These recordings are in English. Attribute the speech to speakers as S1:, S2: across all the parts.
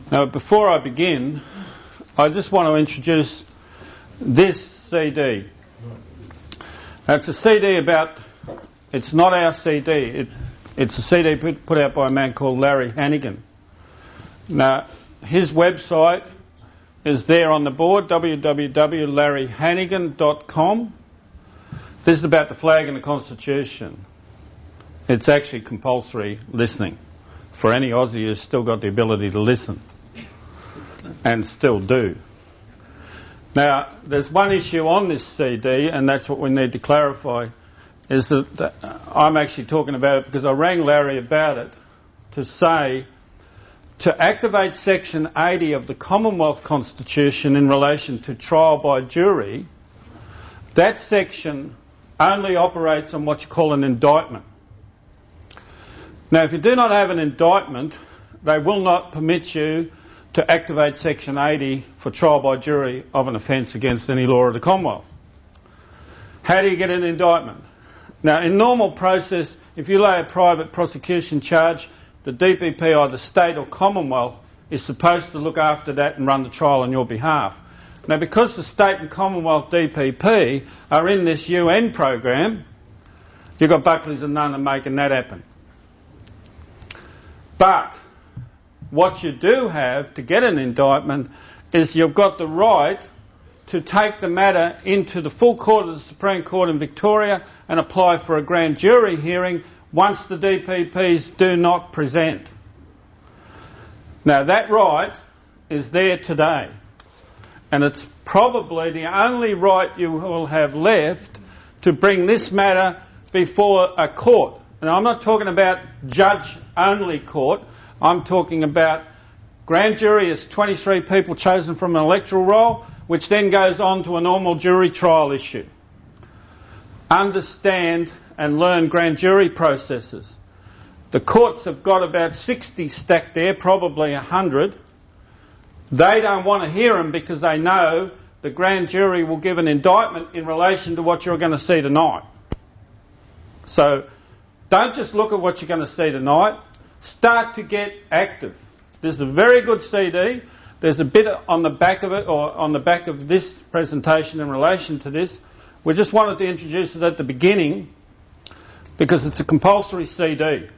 S1: Now, before I begin, I just want to introduce this CD. It's a CD about, it's not our CD, it's a CD put out by a man called Larry Hannigan. Now, his website is there on the board, www.larryhannigan.com. This is about the flag and the Constitution. It's actually compulsory listening for any Aussie who's still got the ability to listen, and still do. Now, there's one issue on this CD, and that's what we need to clarify, is that I'm actually talking about it because I rang Larry about it to say to activate Section 80 of the Commonwealth Constitution in relation to trial by jury, that section only operates on what you call an indictment. Now, if you do not have an indictment, they will not permit you to activate Section 80 for trial by jury of an offence against any law of the Commonwealth. How do you get an indictment? Now, in normal process, if you lay a private prosecution charge, the DPP, either state or Commonwealth, is supposed to look after that and run the trial on your behalf. Now, because the state and Commonwealth DPP are in this UN program, you've got Buckley's and Nunn making that happen. But what you do have to get an indictment is you've got the right to take the matter into the full court of the Supreme Court in Victoria and apply for a grand jury hearing once the DPPs do not present. Now, that right is there today, and it's probably the only right you will have left to bring this matter before a court. And I'm not talking about judge-only court. I'm talking about grand jury is 23 people chosen from an electoral roll, which then goes on to a normal jury trial issue. Understand and learn grand jury processes. The courts have got about 60 stacked there, probably 100. They don't want to hear them because they know the grand jury will give an indictment in relation to what you're going to see tonight. So don't just look at what you're going to see tonight. Start to get active. This is a very good CD. There's a bit on the back of it, or on the back of this presentation in relation to this. We just wanted to introduce it at the beginning because it's a compulsory CD.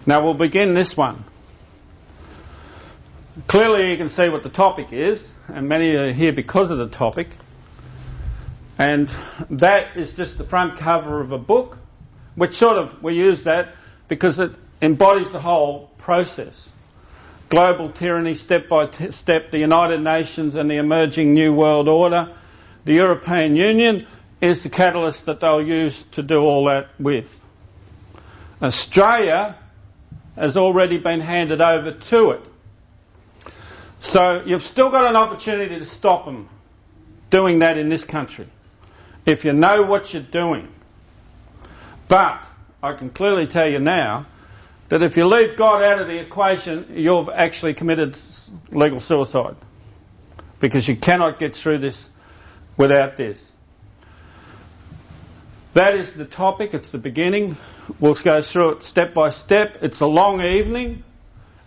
S1: Now we'll begin this one. Clearly you can see what the topic is, and many are here because of the topic. And that is just the front cover of a book, which we use that because it embodies the whole process. Global tyranny, step by step, the United Nations and the emerging New World Order. The European Union is the catalyst that they'll use to do all that with. Australia has already been handed over to it. So you've still got an opportunity to stop them doing that in this country, if you know what you're doing. But I can clearly tell you now that if you leave God out of the equation, you've actually committed legal suicide, because you cannot get through this without this. That is the topic. It's the beginning. We'll go through it step by step. It's a long evening.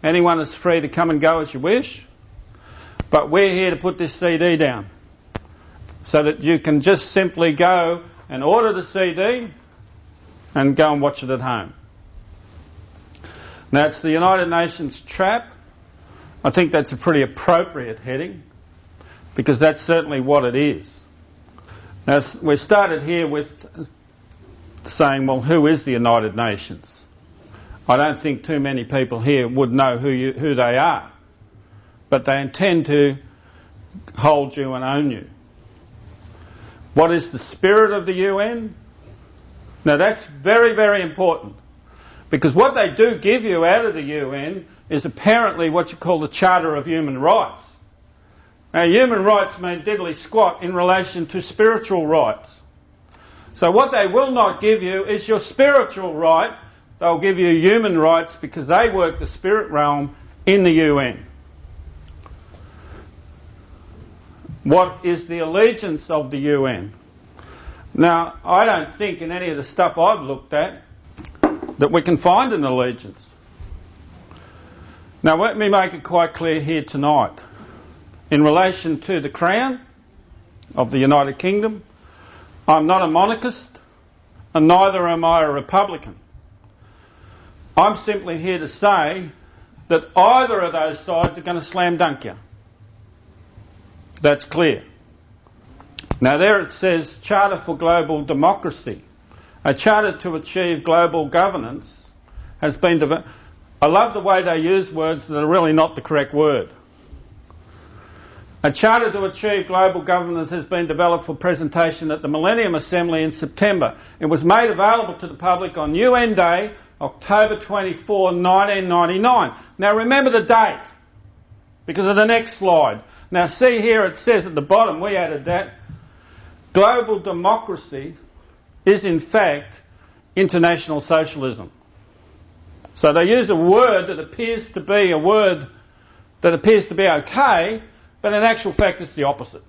S1: Anyone is free to come and go as you wish. But we're here to put this CD down so that you can just simply go and order the CD and go and watch it at home. Now, it's the United Nations trap. I think that's a pretty appropriate heading because that's certainly what it is. Now, we started here with saying, well, who is the United Nations? I don't think too many people here would know who they are, but they intend to hold you and own you. What is the spirit of the UN? Now, that's very, very important, because what they do give you out of the UN is apparently what you call the Charter of Human Rights. Now, human rights mean diddly squat in relation to spiritual rights. So what they will not give you is your spiritual right. They'll give you human rights because they work the spirit realm in the UN. What is the allegiance of the UN? Now, I don't think in any of the stuff I've looked at that we can find an allegiance. Now let me make it quite clear here tonight. In relation to the Crown of the United Kingdom, I'm not a monarchist and neither am I a Republican. I'm simply here to say that either of those sides are going to slam dunk you. That's clear. Now there it says Charter for Global Democracy. A charter to achieve global governance has been developed. I love the way they use words that are really not the correct word. A charter to achieve global governance has been developed for presentation at the Millennium Assembly in September. It was made available to the public on UN Day, October 24, 1999. Now remember the date, because of the next slide. Now see here it says at the bottom, we added that, global democracy is in fact international socialism. So they use a word that appears to be a word that appears to be okay, but in actual fact it's the opposite.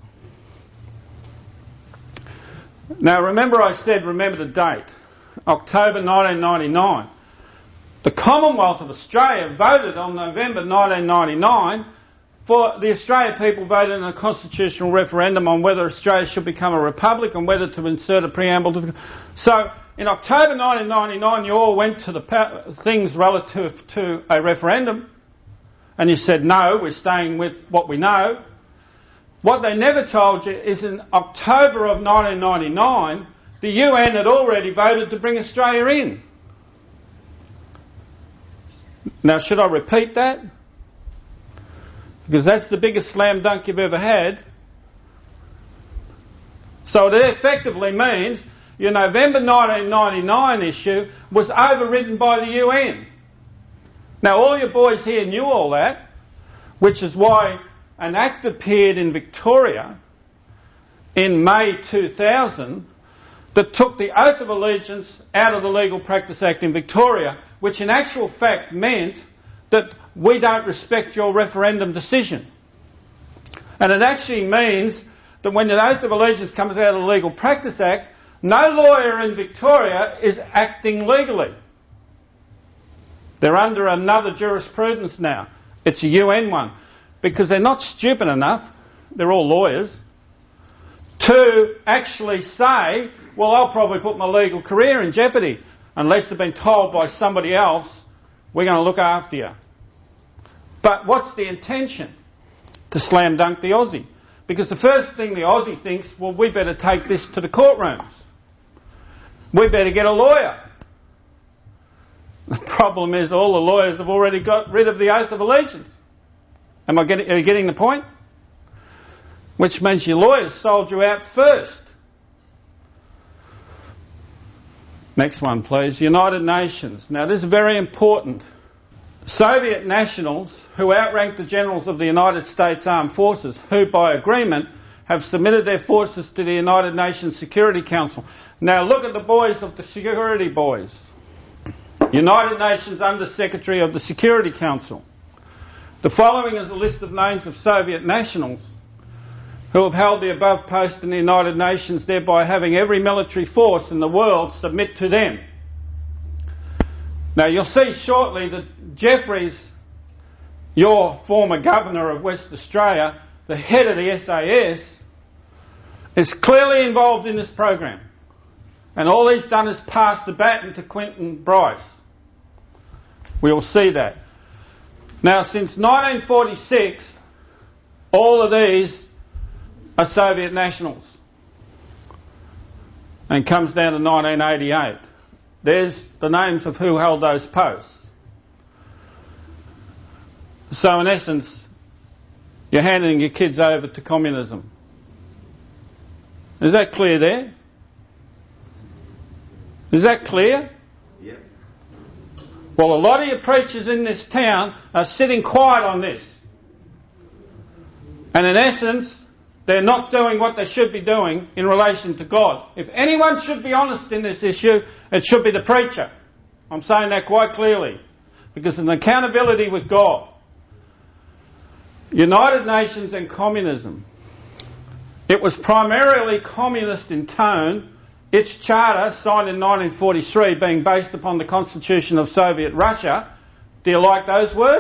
S1: Now remember I said, remember the date, October 1999. The Commonwealth of Australia voted on November 1999 for the Australian people voted in a constitutional referendum on whether Australia should become a republic and whether to insert a preamble to the... So in October 1999 you all went to the things relative to a referendum and you said no, we're staying with what we know. What they never told you is in October of 1999 the UN had already voted to bring Australia in. Now should I repeat that? Because that's the biggest slam dunk you've ever had. So it effectively means your November 1999 issue was overridden by the UN. Now all your boys here knew all that, which is why an act appeared in Victoria in May 2000 that took the Oath of Allegiance out of the Legal Practice Act in Victoria, which in actual fact meant that we don't respect your referendum decision. And it actually means that when the Oath of Allegiance comes out of the Legal Practice Act, no lawyer in Victoria is acting legally. They're under another jurisprudence now. It's a UN one. Because they're not stupid enough, they're all lawyers, to actually say, well, I'll probably put my legal career in jeopardy unless they've been told by somebody else, we're going to look after you. But what's the intention? To slam dunk the Aussie. Because the first thing the Aussie thinks, well, we better take this to the courtrooms. We better get a lawyer. The problem is all the lawyers have already got rid of the Oath of Allegiance. Are you getting the point? Which means your lawyers sold you out first. Next one, please. United Nations. Now, this is very important. Soviet nationals who outranked the generals of the United States Armed Forces, who, by agreement, have submitted their forces to the United Nations Security Council. Now, look at the boys of the security boys. United Nations Under-Secretary of the Security Council. The following is a list of names of Soviet nationals who have held the above post in the United Nations, thereby having every military force in the world submit to them. Now you'll see shortly that Jeffries, your former governor of West Australia, the head of the SAS, is clearly involved in this program. And all he's done is pass the baton to Quentin Bryce. We'll see that. Now, since 1946, all of these are Soviet nationals. And comes down to 1988. There's the names of who held those posts. So, in essence, you're handing your kids over to communism. Is that clear there? Is that clear?
S2: Yep.
S1: Well, a lot of your preachers in this town are sitting quiet on this. And in essence, they're not doing what they should be doing in relation to God. If anyone should be honest in this issue, it should be the preacher. I'm saying that quite clearly. Because of an accountability with God. United Nations and communism. It was primarily communist in tone. Its charter, signed in 1943, being based upon the Constitution of Soviet Russia. Do you like those words?